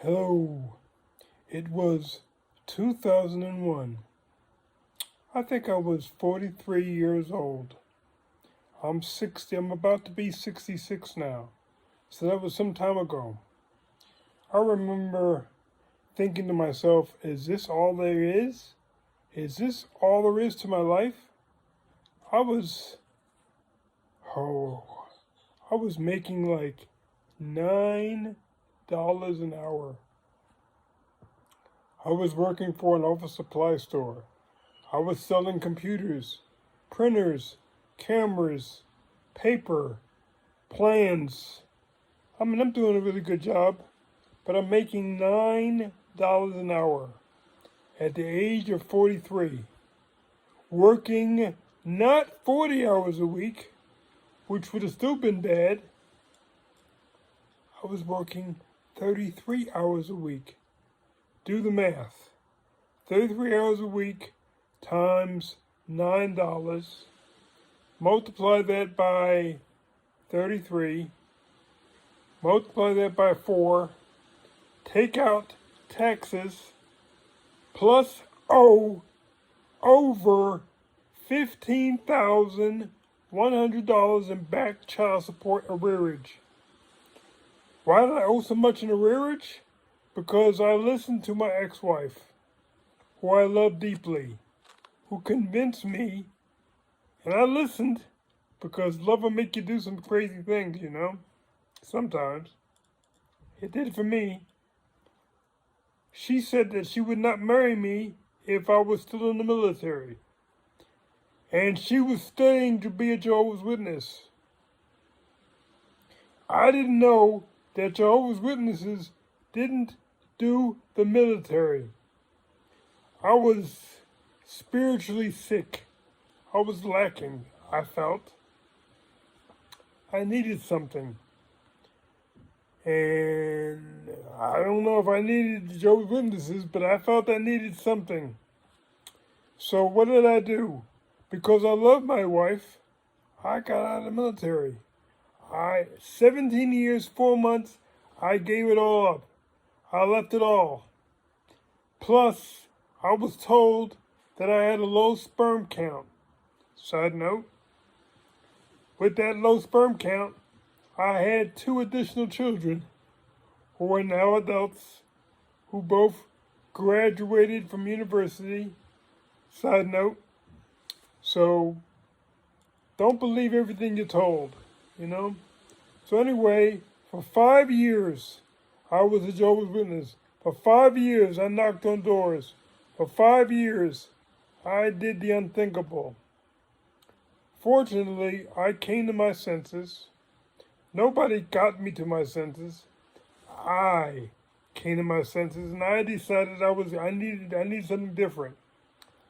Hello. It was 2001. I think I was 43 years old. I'm 60. I'm about to be 66 now. So that was some time ago. I remember thinking to myself, is this all there is? Is this all there is to my life? I was, oh, I was making like $9 an hour. I was working for an office supply store. I was selling computers, printers, cameras, paper, plans. I'm doing a really good job, but I'm making $9 an hour at the age of 43, working not 40 hours a week, which would have still been bad. I was working 33 hours a week. Do the math. 33 hours a week times $9. Multiply that by 33. Multiply that by 4. Take out taxes. Plus over $15,100 in back child support arrearage. Why did I owe so much in arrearage? Because I listened to my ex-wife, who I love deeply, who convinced me, and I listened because love will make you do some crazy things, sometimes. It did for me. She said that she would not marry me if I was still in the military. And she was studying to be a Jehovah's Witness. I didn't know that Jehovah's Witnesses didn't do the military. I was spiritually sick. I was lacking, I felt. I needed something. And I don't know if I needed Jehovah's Witnesses, but I felt I needed something. So what did I do? Because I love my wife, I got out of the military. 17 years, 4 months, I gave it all up. I left it all. Plus, I was told that I had a low sperm count. Side note, with that low sperm count, I had 2 additional children who are now adults, who both graduated from university. Side note, so don't believe everything you're told, So anyway, for 5 years, I was a Jehovah's Witness. For 5 years, I knocked on doors. For 5 years, I did the unthinkable. Fortunately, I came to my senses. Nobody got me to my senses. I came to my senses, and I decided I needed something different.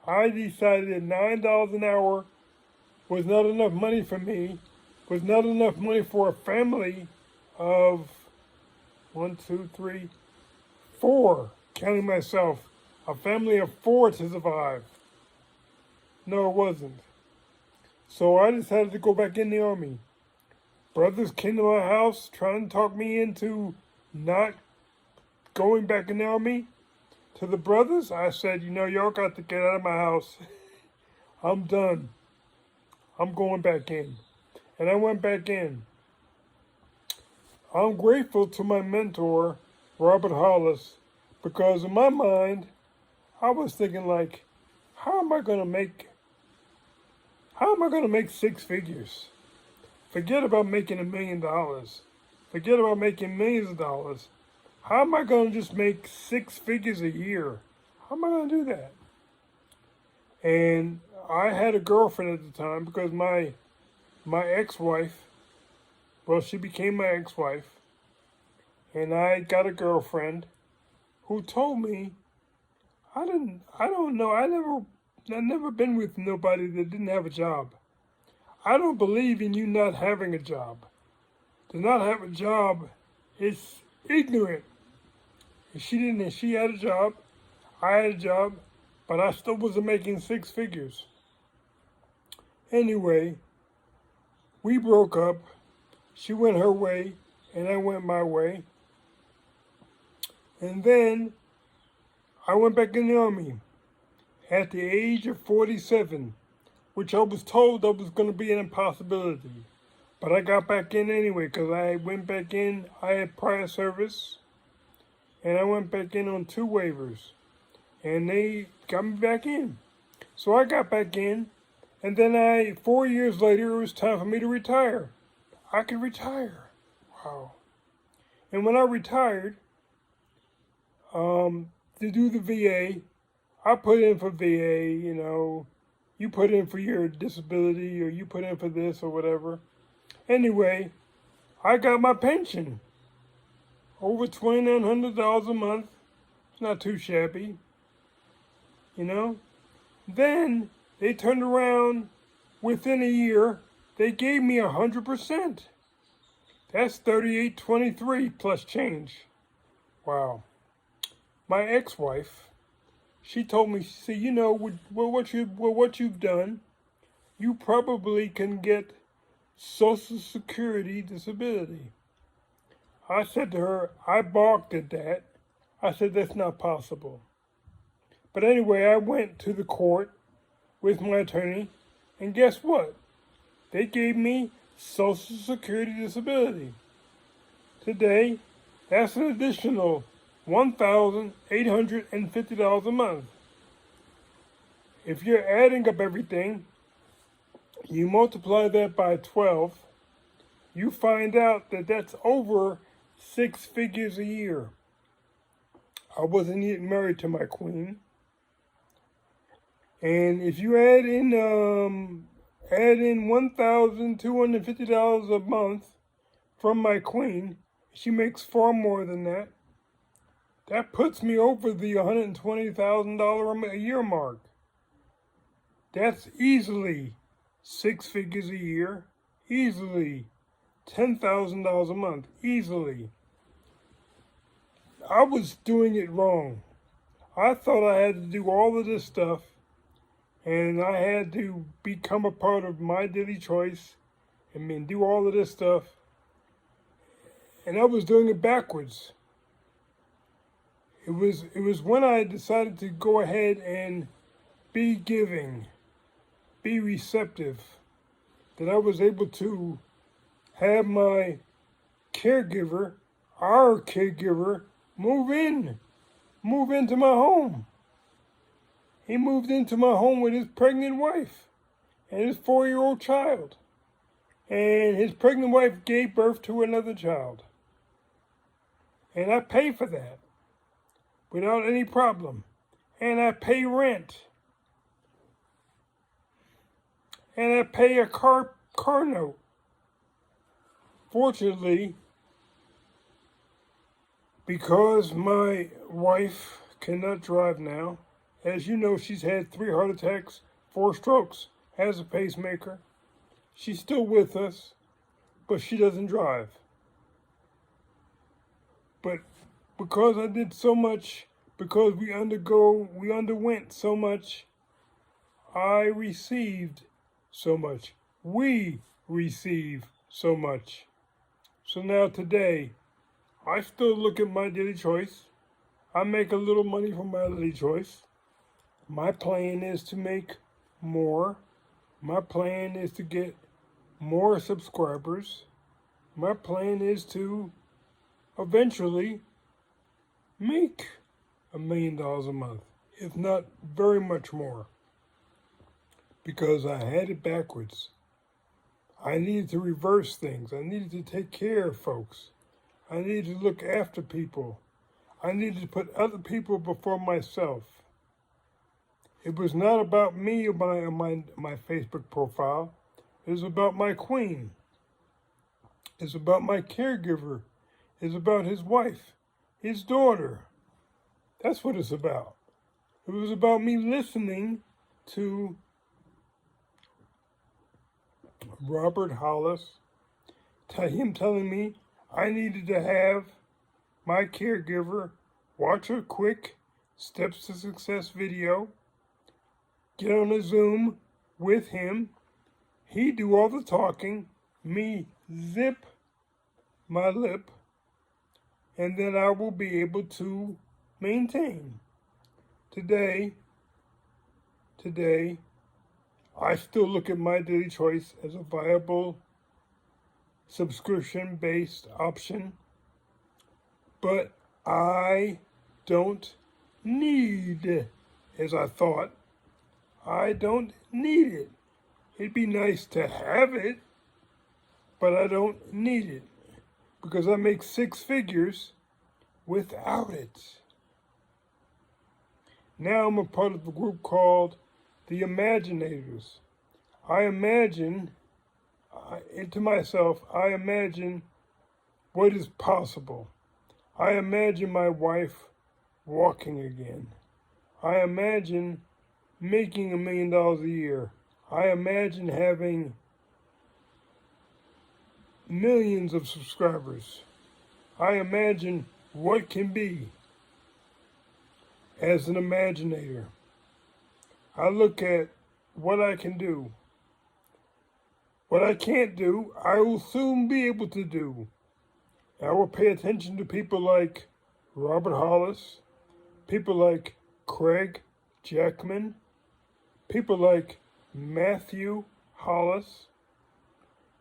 I decided that $9 an hour was not enough money for me, was not enough money for a family of 1, 2, 3, 4, counting myself, a family of 4 to survive. No, it wasn't. So I decided to go back in the Army. Brothers came to my house trying to talk me into not going back in the Army. To the brothers, I said, y'all got to get out of my house. I'm done. I'm going back in. And I went back in. I'm grateful to my mentor, Robert Hollis, because in my mind, I was thinking like, how am I going to make 6 figures? Forget about making $1 million. Forget about making millions of dollars. How am I going to just make 6 figures a year? How am I going to do that? And I had a girlfriend at the time because my ex-wife, well, she became my ex-wife, and I got a girlfriend who told me, I don't know, I've never been with nobody that didn't have a job. I don't believe in you not having a job. To not have a job is ignorant. And she had a job, I had a job, but I still wasn't making 6 figures. Anyway, we broke up. She went her way, and I went my way. And then I went back in the Army at the age of 47, which I was told that was going to be an impossibility. But I got back in anyway because I went back in. I had prior service, and I went back in on 2 waivers, and they got me back in. So I got back in, and then 4 years later, it was time for me to retire. I could retire. Wow. And when I retired, to do the VA, I put in for VA, you put in for your disability, or you put in for this or whatever. Anyway, I got my pension. Over $2,900 a month. It's not too shabby, Then they turned around within a year. They gave me 100%. That's $38.23 plus change. Wow. My ex-wife, she told me, she said, with what you've done, you probably can get Social Security disability. I said to her, I balked at that. I said, that's not possible. But anyway, I went to the court with my attorney, and guess what? They gave me Social Security disability. Today, that's an additional $1,850 a month. If you're adding up everything, you multiply that by 12, you find out that that's over 6 figures a year. I wasn't yet married to my queen. And if you add in $1,250 a month from my queen, she makes far more than that. That puts me over the $120,000 a year mark. That's easily 6 figures a year, easily $10,000 a month, easily. I was doing it wrong. I thought I had to do all of this stuff, and I had to become a part of My Daily Choice, and then do all of this stuff, and I was doing it backwards. It was when I decided to go ahead and be giving, be receptive, that I was able to have my caregiver, our caregiver, move into my home. He moved into my home with his pregnant wife and his 4-year-old child. And his pregnant wife gave birth to another child. And I pay for that without any problem. And I pay rent. And I pay a car note. Fortunately, because my wife cannot drive now, as you know, she's had 3 heart attacks, 4 strokes, has a pacemaker. She's still with us, but she doesn't drive. But because I did so much, because we underwent so much, I received so much. We receive so much. So now today, I still look at My Daily Choice. I make a little money from My Daily Choice. My plan is to make more. My plan is to get more subscribers. My plan is to eventually make $1 million a month, if not very much more, because I had it backwards. I needed to reverse things. I needed to take care of folks. I needed to look after people. I needed to put other people before myself. It was not about me or my Facebook profile. It was about my queen. It's about my caregiver. It's about his wife, his daughter. That's what it's about. It was about me listening to Robert Hollis, him telling me I needed to have my caregiver watch a quick Steps to Success video, get on a Zoom with him, he do all the talking, me zip my lip, and that I will be able to maintain. Today, I still look at My Daily Choice as a viable subscription-based option, but I don't need, as I thought, I don't need it. It'd be nice to have it, but I don't need it because I make six figures without it. Now I'm a part of a group called the Imaginators. I imagine, to myself, I imagine what is possible. I imagine my wife walking again. I imagine making $1 million a year. I imagine having millions of subscribers. I imagine what can be as an imaginator. I look at what I can do. What I can't do, I will soon be able to do. I will pay attention to people like Robert Hollis, people like Craig Jackman, people like Matthew Hollis.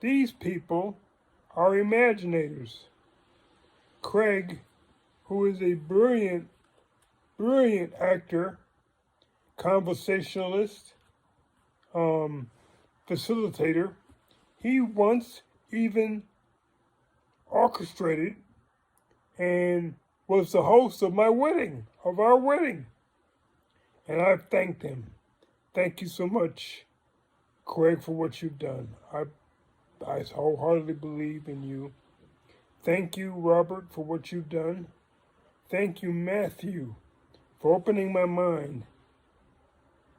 These people are imaginators. Craig, who is a brilliant actor, conversationalist, facilitator, he once even orchestrated and was the host of our wedding. And I've thanked him. Thank you so much, Craig, for what you've done. I wholeheartedly believe in you. Thank you, Robert, for what you've done. Thank you, Matthew, for opening my mind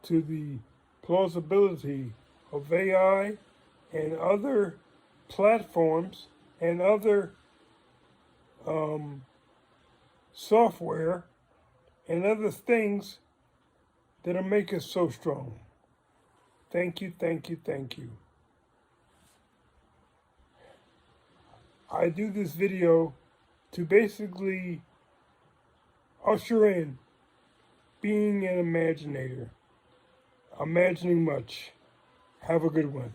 to the plausibility of AI and other platforms and other software and other things that'll make us so strong. Thank you, thank you, thank you. I do this video to basically usher in being an imaginator. Imagining much. Have a good one.